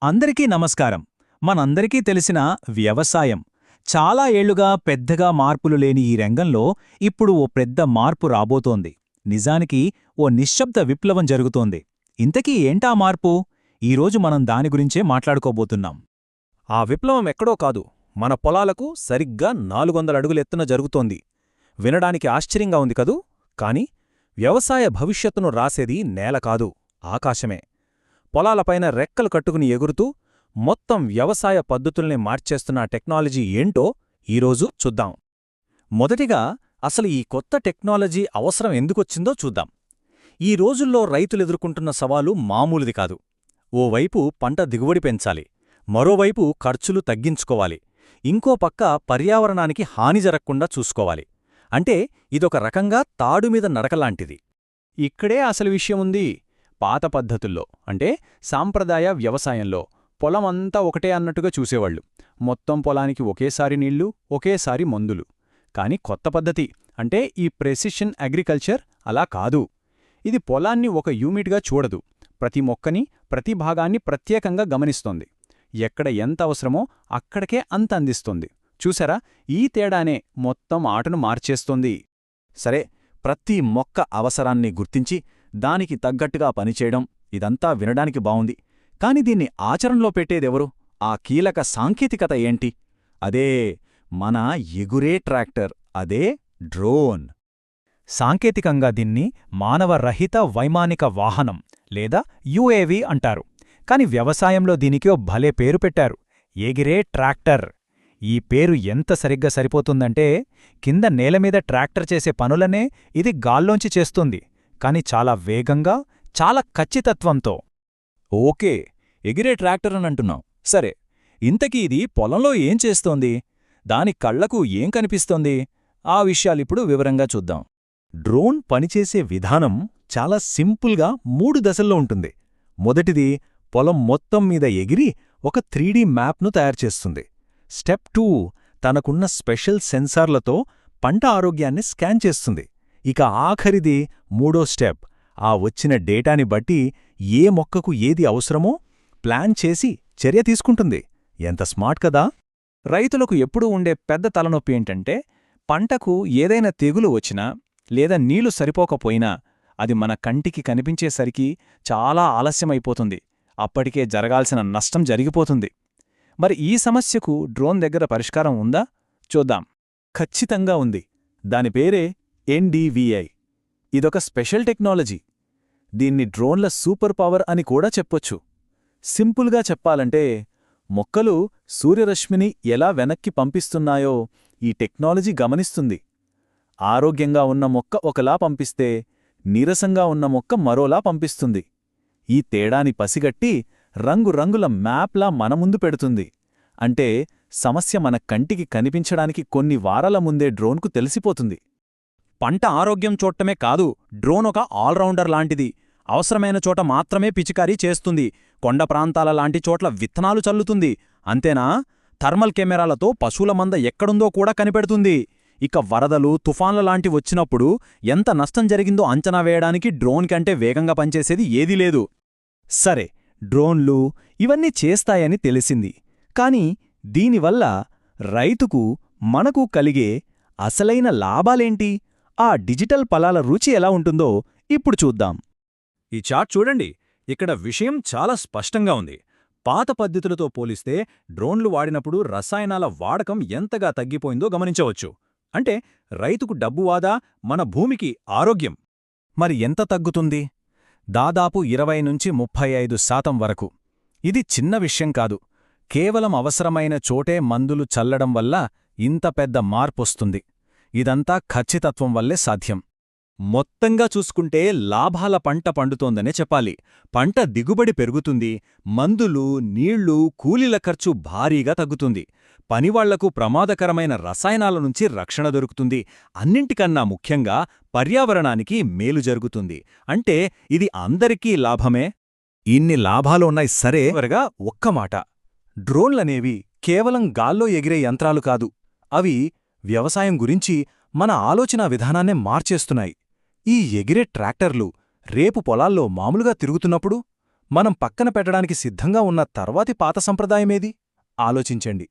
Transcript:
అందరికీ నమస్కారం. మనందరికీ తెలిసిన వ్యవసాయం చాలా ఏళ్లుగా పెద్దగా మార్పులు లేని ఈ రంగంలో ఇప్పుడు ఓ పెద్ద మార్పు రాబోతోంది. నిజానికి ఓ నిశ్శబ్ద విప్లవం జరుగుతోంది. ఇంతకీ ఏంటా మార్పు? ఈరోజు మనం దాని గురించే మాట్లాడుకోబోతున్నాం. ఆ విప్లవం ఎక్కడో కాదు, మన పొలాలకు సరిగ్గా 400 అడుగులెత్తున జరుగుతోంది. వినడానికి ఆశ్చర్యంగా ఉంది కదూ? కాని వ్యవసాయ భవిష్యత్తును రాసేది నేల కాదు, ఆకాశమే. పొలాలపైన రెక్కలు కట్టుకుని ఎగురుతూ మొత్తం వ్యవసాయ పద్ధతుల్ని మార్చేస్తున్న టెక్నాలజీ ఏంటో ఈరోజు చూద్దాం. మొదటిగా అసలు ఈ కొత్త టెక్నాలజీ అవసరం ఎందుకొచ్చిందో చూద్దాం. ఈ రోజుల్లో రైతులెదుర్కొంటున్న సవాలు మామూలుది కాదు. ఓవైపు పంట దిగుబడి పెంచాలి, మరోవైపు ఖర్చులు తగ్గించుకోవాలి, ఇంకో పక్క పర్యావరణానికి హాని జరగకుండా చూసుకోవాలి. అంటే ఇదొక రకంగా తాడుమీద నడకలాంటిది. ఇక్కడే అసలు విషయముంది. పాత పద్ధతుల్లో అంటే సాంప్రదాయ వ్యవసాయంలో పొలమంతా ఒకటే అన్నట్టుగా చూసేవాళ్లు. మొత్తం పొలానికి ఒకేసారి నీళ్లు, ఒకేసారి మందులు. కాని కొత్త పద్ధతి అంటే ఈ ప్రెసిషన్ అగ్రికల్చర్ అలా కాదు. ఇది పొలాన్ని ఒక యూనిట్గా చూడదు. ప్రతి మొక్కని, ప్రతి భాగాన్ని ప్రత్యేకంగా గమనిస్తోంది. ఎక్కడ ఎంత అవసరమో అక్కడికే అంత అందిస్తోంది. చూసారా, ఈ తేడానే మొత్తం ఆటను మార్చేస్తోంది. సరే, ప్రతి మొక్క అవసరాన్ని గుర్తించి దానికి తగ్గట్టుగా పనిచేయడం, ఇదంతా వినడానికి బావుంది. కాని దీన్ని ఆచరణలో పెట్టేదెవరు? ఆ కీలక సాంకేతికత ఏంటి? అదే మన ఎగురే ట్రాక్టర్, అదే డ్రోన్. సాంకేతికంగా దీన్ని మానవరహిత వైమానిక వాహనం లేదా యుఏవి అంటారు. కాని వ్యవసాయంలో దీనికి ఓ భలే పేరు పెట్టారు, ఎగిరే ట్రాక్టర్. ఈ పేరు ఎంత సరిగ్గా సరిపోతుందంటే, కింద నేలమీద ట్రాక్టర్ చేసే పనులనే ఇది గాల్లోంచి చేస్తుంది. కాని చాలా వేగంగా, చాలా ఖచ్చితత్వంతో. ఓకే, ఎగిరే ట్రాక్టర్ అని అంటున్నాం. సరే, ఇంతకీ ఇది పొలంలో ఏం చేస్తోంది? దాని కళ్లకు ఏం కనిపిస్తోంది? ఆ విషయాలిప్పుడు వివరంగా చూద్దాం. డ్రోన్ పనిచేసే విధానం చాలా సింపుల్గా 3 దశల్లో ఉంటుంది. మొదటిది, పొలం మొత్తం మీద ఎగిరి ఒక 3D మ్యాప్ను తయారుచేస్తుంది. స్టెప్ 2, తనకున్న స్పెషల్ సెన్సార్లతో పంట ఆరోగ్యాన్ని స్కాన్ చేస్తుంది. ఇక ఆఖరిది, మూడో స్టెప్, ఆ వచ్చిన డేటాని బట్టి ఏ మొక్కకు ఏది అవసరమో ప్లాన్ చేసి చర్య తీసుకుంటుంది. ఎంత స్మార్ట్ కదా! రైతులకు ఎప్పుడూ ఉండే పెద్ద తలనొప్పి ఏంటంటే, పంటకు ఏదైనా తెగులు వచ్చినా లేదా నీళ్లు సరిపోకపోయినా అది మన కంటికి కనిపించేసరికి చాలా ఆలస్యమైపోతుంది. అప్పటికే జరగాల్సిన నష్టం జరిగిపోతుంది. మరి ఈ సమస్యకు డ్రోన్ దగ్గర పరిష్కారం ఉందా? చూద్దాం. ఖచ్చితంగా ఉంది. దాని పేరే NDVI. ఇదొక స్పెషల్ టెక్నాలజీ. దీన్ని డ్రోన్ల సూపర్ పవర్ అని కూడా చెప్పొచ్చు. సింపుల్గా చెప్పాలంటే, మొక్కలు సూర్యరశ్మిని ఎలా వెనక్కి పంపిస్తున్నాయో ఈ టెక్నాలజీ గమనిస్తుంది. ఆరోగ్యంగా ఉన్న మొక్క ఒకలా పంపిస్తే, నీరసంగా ఉన్న మొక్క మరోలా పంపిస్తుంది. ఈ తేడాని పసిగట్టి రంగురంగుల మ్యాప్లా మన ముందు పెడుతుంది. అంటే సమస్య మన కంటికి కనిపించడానికి కొన్ని వారాల ముందే డ్రోన్కు తెలిసిపోతుంది. పంట ఆరోగ్యం చూడటమే కాదు, డ్రోన్ ఒక ఆల్రౌండర్ లాంటిది. అవసరమైన చోట మాత్రమే పిచికారీ చేస్తుంది. కొండ ప్రాంతాల లాంటి చోట్ల విత్తనాలు చల్లుతుంది. అంతేనా, థర్మల్ కెమెరాలతో పశువుల మంద ఎక్కడుందో కూడా కనిపెడుతుంది. ఇక వరదలు, తుఫాన్ల లాంటి వచ్చినప్పుడు ఎంత నష్టం జరిగిందో అంచనా వేయడానికి డ్రోన్ కంటే వేగంగా పనిచేసేది ఏదీ లేదు. సరే, డ్రోన్లు ఇవన్నీ చేస్తాయని తెలిసింది. కాని దీనివల్ల రైతుకు, మనకు కలిగే అసలైన లాభాలేంటి? ఆ డిజిటల్ పొలాల రుచి ఎలా ఉంటుందో ఇప్పుడు చూద్దాం. ఈ చార్ట్ చూడండి. ఇక్కడ విషయం చాలా స్పష్టంగా ఉంది. పాత పద్ధతులతో పోలిస్తే డ్రోన్లు వాడినప్పుడు రసాయనాల వాడకం ఎంతగా తగ్గిపోయిందో గమనించవచ్చు. అంటే రైతుకు డబ్బు వాదా, మన భూమికి ఆరోగ్యం. మరి ఎంత తగ్గుతుంది? దాదాపు 20-35% వరకు. ఇది చిన్న విషయం కాదు. కేవలం అవసరమైన చోటే మందులు చల్లడం వల్ల ఇంత పెద్ద మార్పొస్తుంది. ఇదంతా ఖచ్చితత్వం వల్లే సాధ్యం. మొత్తంగా చూసుకుంటే లాభాల పంట పండుతోందనే చెప్పాలి. పంట దిగుబడి పెరుగుతుంది, మందులు, నీళ్లు, కూలీల ఖర్చు భారీగా తగ్గుతుంది, పనివాళ్లకు ప్రమాదకరమైన రసాయనాల నుంచి రక్షణ దొరుకుతుంది. అన్నింటికన్నా ముఖ్యంగా పర్యావరణానికి మేలు జరుగుతుంది. అంటే ఇది అందరికీ లాభమే. ఇన్ని లాభాలున్నాయి. సరే, చివరగా ఒక్క మాట. డ్రోన్లనేవి కేవలం గాల్లో ఎగిరే యంత్రాలు కాదు. అవి వ్యవసాయం గురించి మన ఆలోచనా విధానాన్నే మార్చేస్తున్నాయి. ఈ ఎగిరే ట్రాక్టర్లు రేపు పొలాల్లో మామూలుగా తిరుగుతున్నప్పుడు మనం పక్కన పెట్టడానికి సిద్ధంగా ఉన్న తర్వాతి పాత సంప్రదాయమేది? ఆలోచించండి.